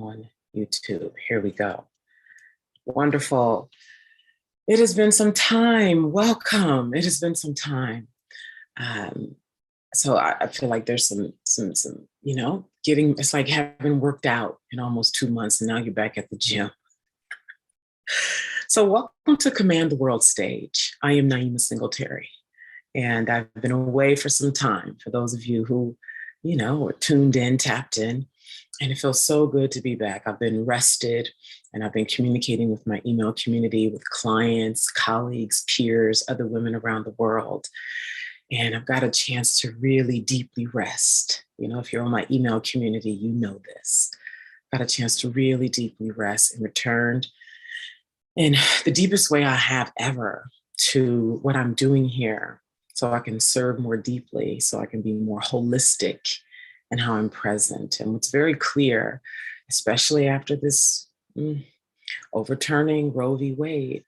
on YouTube. Here we go. Wonderful. It has been some time. Welcome. It has been some time. So I feel like there's some, it's like having worked out in almost 2 months and now you're back at the gym. So welcome to Command the World Stage. I am Naima Singletary, and I've been away for some time. For those of you who, are tuned in, tapped in, and it feels so good to be back. I've been rested and I've been communicating with my email community, with clients, colleagues, peers, other women around the world. And I've got a chance to really deeply rest. If you're on my email community, you know this. Got a chance to really deeply rest and returned in the deepest way I have ever to what I'm doing here so I can serve more deeply, so I can be more holistic in how I'm present. And what's very clear, especially after this overturning Roe v. Wade,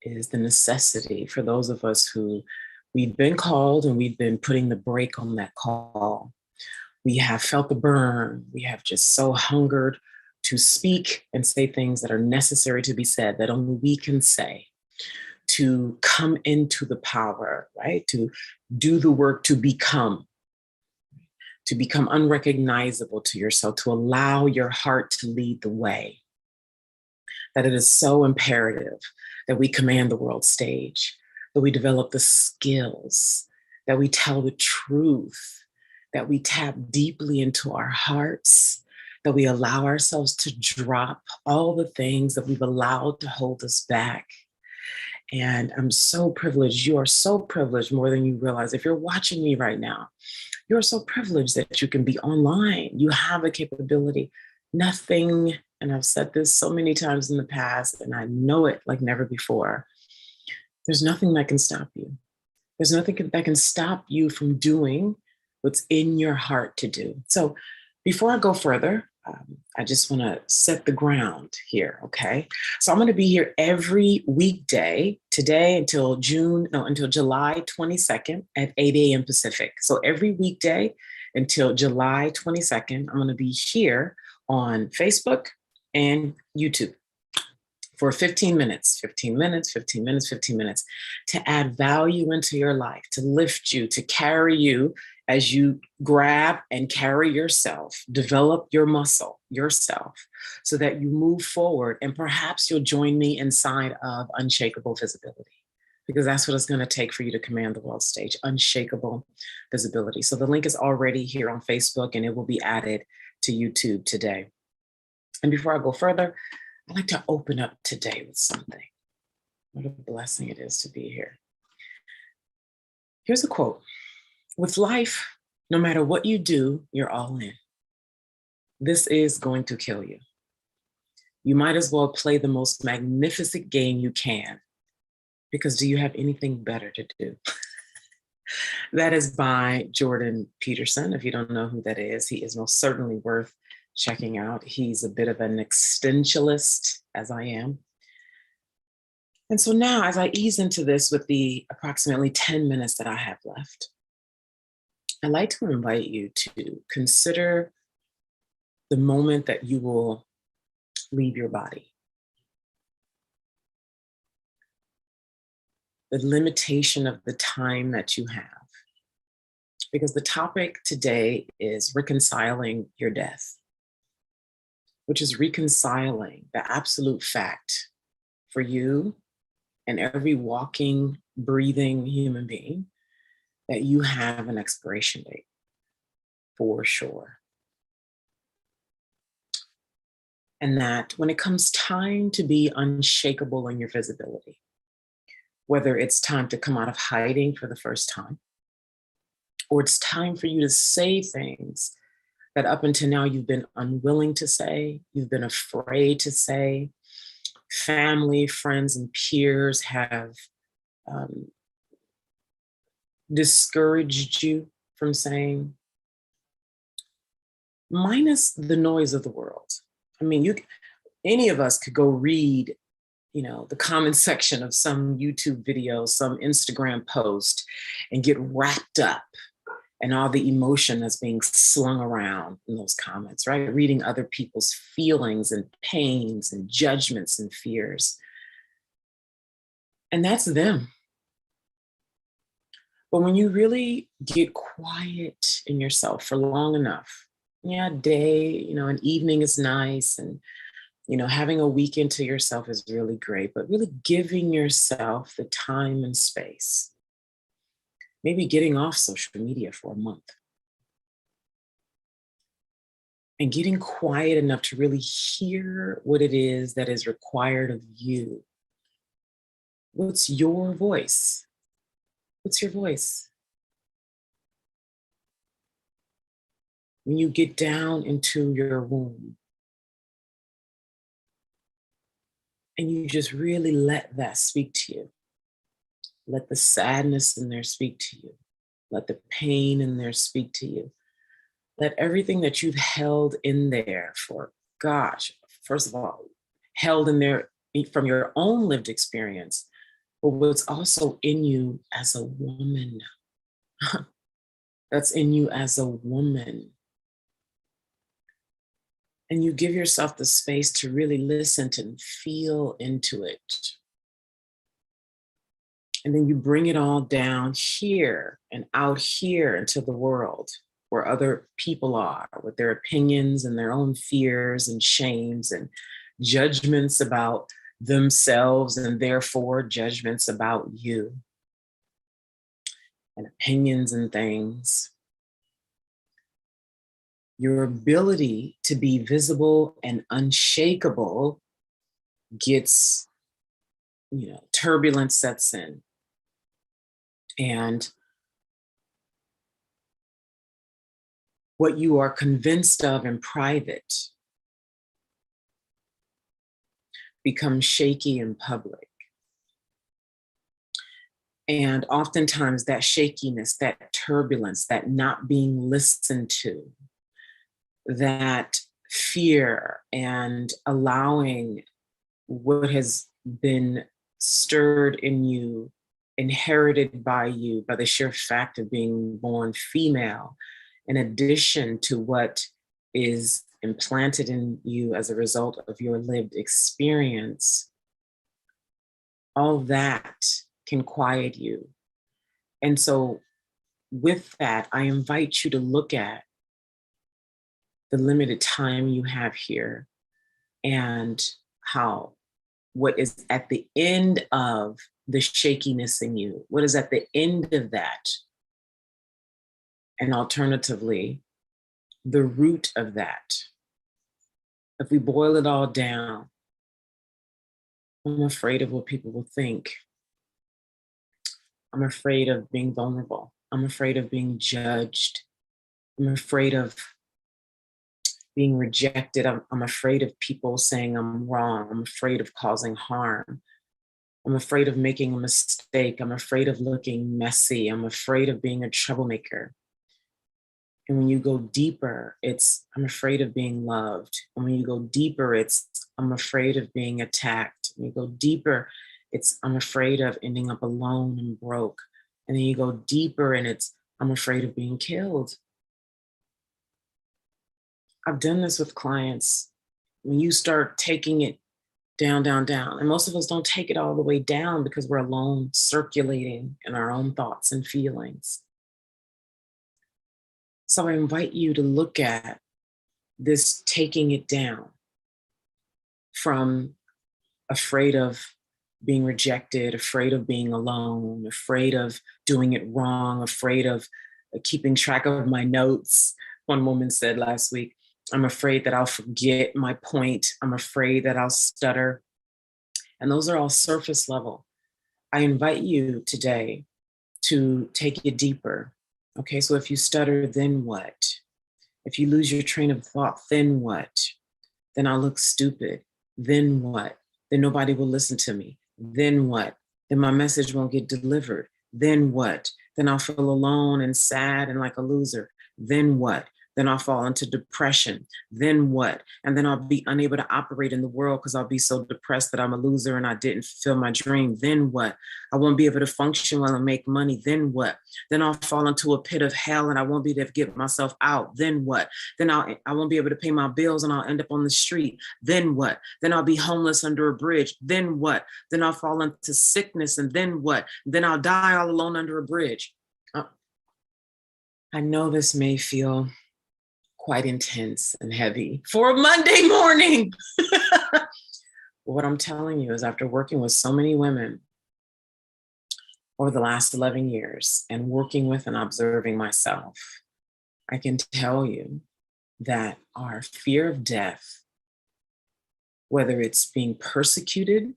is the necessity for those of us who we've been called and we've been putting the brake on that call. We have felt the burn. We have just so hungered to speak and say things that are necessary to be said, that only we can say, to come into the power, right? To do the work to become unrecognizable to yourself, to allow your heart to lead the way. That it is so imperative that we command the world stage, that we develop the skills, that we tell the truth, that we tap deeply into our hearts, that we allow ourselves to drop all the things that we've allowed to hold us back. And I'm so privileged. You are so privileged more than you realize. If you're watching me right now, you're so privileged that you can be online. You have a capability. Nothing, and I've said this so many times in the past, and I know it like never before, there's nothing that can stop you. There's nothing that can stop you from doing what's in your heart to do. So before I go further, I just want to set the ground here, okay? So I'm going to be here every weekday today until July 22nd at 8 a.m. Pacific. So every weekday until July 22nd, I'm going to be here on Facebook and YouTube for 15 minutes to add value into your life, to lift you, to carry you as you grab and carry yourself, develop your muscle, yourself, so that you move forward. And perhaps you'll join me inside of Unshakable Visibility, because that's what it's going to take for you to command the world stage, unshakable visibility. So the link is already here on Facebook and it will be added to YouTube today. And before I go further, I'd like to open up today with something. What a blessing it is to be here. Here's a quote. With life, no matter what you do, you're all in. This is going to kill you. You might as well play the most magnificent game you can, because do you have anything better to do? That is by Jordan Peterson. If you don't know who that is, he is most certainly worth checking out. He's a bit of an existentialist, as I am. And so now, as I ease into this with the approximately 10 minutes that I have left, I'd like to invite you to consider the moment that you will leave your body. The limitation of the time that you have. Because the topic today is reconciling your death, which is reconciling the absolute fact for you and every walking, breathing human being that you have an expiration date, for sure. And that when it comes time to be unshakable in your visibility, whether it's time to come out of hiding for the first time, or it's time for you to say things that up until now you've been unwilling to say, you've been afraid to say, family, friends, and peers have discouraged you from saying, minus the noise of the world. I mean, any of us could go read, the comment section of some YouTube video, some Instagram post, and get wrapped up and all the emotion that's being slung around in those comments, right? Reading other people's feelings and pains and judgments and fears. And that's them. But when you really get quiet in yourself for long enough, yeah, day, an evening is nice, and having a weekend to yourself is really great, but really giving yourself the time and space, maybe getting off social media for a month and getting quiet enough to really hear what it is that is required of you. What's your voice? What's your voice? When you get down into your womb and you just really let that speak to you. Let the sadness in there speak to you. Let the pain in there speak to you. Let everything that you've held in there for, gosh, first of all, held in there from your own lived experience, but what's also in you as a woman. That's in you as a woman. And you give yourself the space to really listen to and feel into it. And then you bring it all down here and out here into the world where other people are with their opinions and their own fears and shames and judgments about themselves, and therefore judgments about you and opinions and things. Your ability to be visible and unshakable gets, turbulence sets in. And what you are convinced of in private becomes shaky in public. And oftentimes that shakiness, that turbulence, that not being listened to, that fear and allowing what has been stirred in you, inherited by you by the sheer fact of being born female, in addition to what is implanted in you as a result of your lived experience, all that can quiet you. And so with that, I invite you to look at the limited time you have here and how what is at the end of the shakiness in you, what is at the end of that, and alternatively, the root of that. If we boil it all down, I'm afraid of what people will think. I'm afraid of being vulnerable. I'm afraid of being judged. I'm afraid of being rejected. I'm afraid of people saying I'm wrong. I'm afraid of causing harm. I'm afraid of making a mistake. I'm afraid of looking messy. I'm afraid of being a troublemaker. And when you go deeper, it's I'm afraid of being loved. And when you go deeper, it's I'm afraid of being attacked. When you go deeper, it's I'm afraid of ending up alone and broke. And then you go deeper and it's I'm afraid of being killed. I've done this with clients. When you start taking it down, down, down, and most of us don't take it all the way down because we're alone circulating in our own thoughts and feelings. So I invite you to look at this taking it down from afraid of being rejected, afraid of being alone, afraid of doing it wrong, afraid of keeping track of my notes. One woman said last week, I'm afraid that I'll forget my point. I'm afraid that I'll stutter. And those are all surface level. I invite you today to take it deeper. Okay, so if you stutter, then what? If you lose your train of thought, then what? Then I'll look stupid. Then what? Then nobody will listen to me. Then what? Then my message won't get delivered. Then what? Then I'll feel alone and sad and like a loser. Then what? Then I'll fall into depression. Then what? And then I'll be unable to operate in the world because I'll be so depressed that I'm a loser and I didn't fulfill my dream. Then what? I won't be able to function well and make money. Then what? Then I'll fall into a pit of hell and I won't be able to get myself out. Then what? Then I won't be able to pay my bills and I'll end up on the street. Then what? Then I'll be homeless under a bridge. Then what? Then I'll fall into sickness. And then what? Then I'll die all alone under a bridge. I know this may feel quite intense and heavy for a Monday morning. What I'm telling you is, after working with so many women over the last 11 years and working with and observing myself, I can tell you that our fear of death, whether it's being persecuted,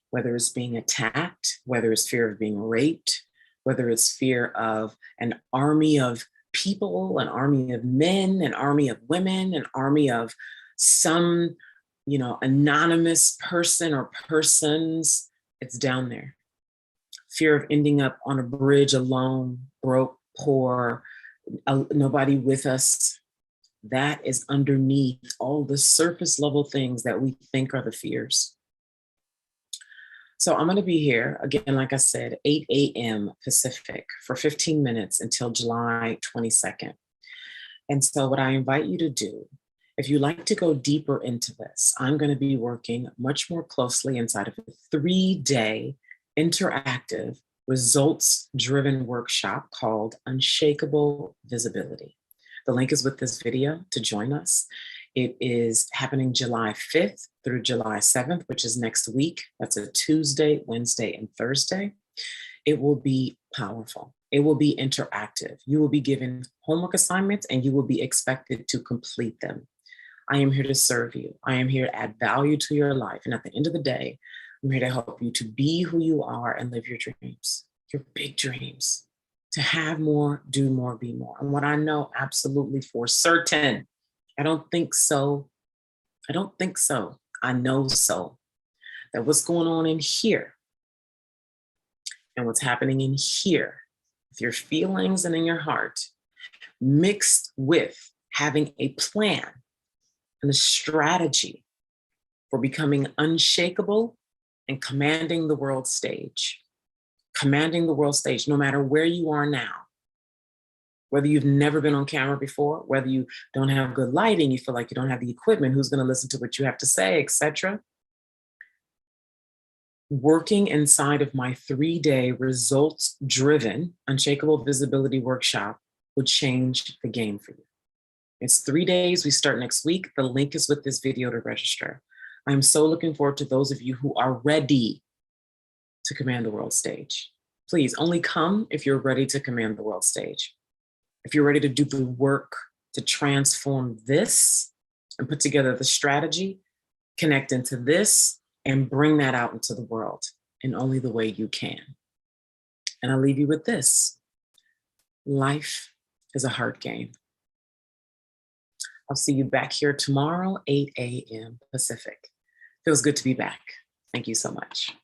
whether it's being attacked, whether it's fear of being raped, whether it's fear of an army of people, an army of men, an army of women, an army of some, anonymous person or persons, it's down there. Fear of ending up on a bridge alone, broke, poor, nobody with us. That is underneath all the surface level things that we think are the fears. So I'm going to be here again, like I said, 8 a.m. Pacific for 15 minutes until July 22nd. And so what I invite you to do, if you like to go deeper into this, I'm going to be working much more closely inside of a 3-day interactive results-driven workshop called Unshakable Visibility. The link is with this video to join us. It is happening July 5th through July 7th, which is next week. That's a Tuesday, Wednesday, and Thursday. It will be powerful. It will be interactive. You will be given homework assignments and you will be expected to complete them. I am here to serve you. I am here to add value to your life. And at the end of the day, I'm here to help you to be who you are and live your dreams, your big dreams, to have more, do more, be more. And what I know absolutely for certain, I don't think so. I know so. That what's going on in here and what's happening in here with your feelings and in your heart, mixed with having a plan and a strategy for becoming unshakable and commanding the world stage. Commanding the world stage, no matter where you are now. Whether you've never been on camera before, whether you don't have good lighting, you feel like you don't have the equipment, who's going to listen to what you have to say, etc. Working inside of my 3-day results-driven Unshakable Visibility workshop would change the game for you. It's 3 days. We start next week. The link is with this video to register. I'm so looking forward to those of you who are ready to command the world stage. Please only come if you're ready to command the world stage. If you're ready to do the work to transform this and put together the strategy, connect into this and bring that out into the world in only the way you can. And I'll leave you with this. Life is a hard game. I'll see you back here tomorrow, 8 a.m. Pacific. Feels good to be back. Thank you so much.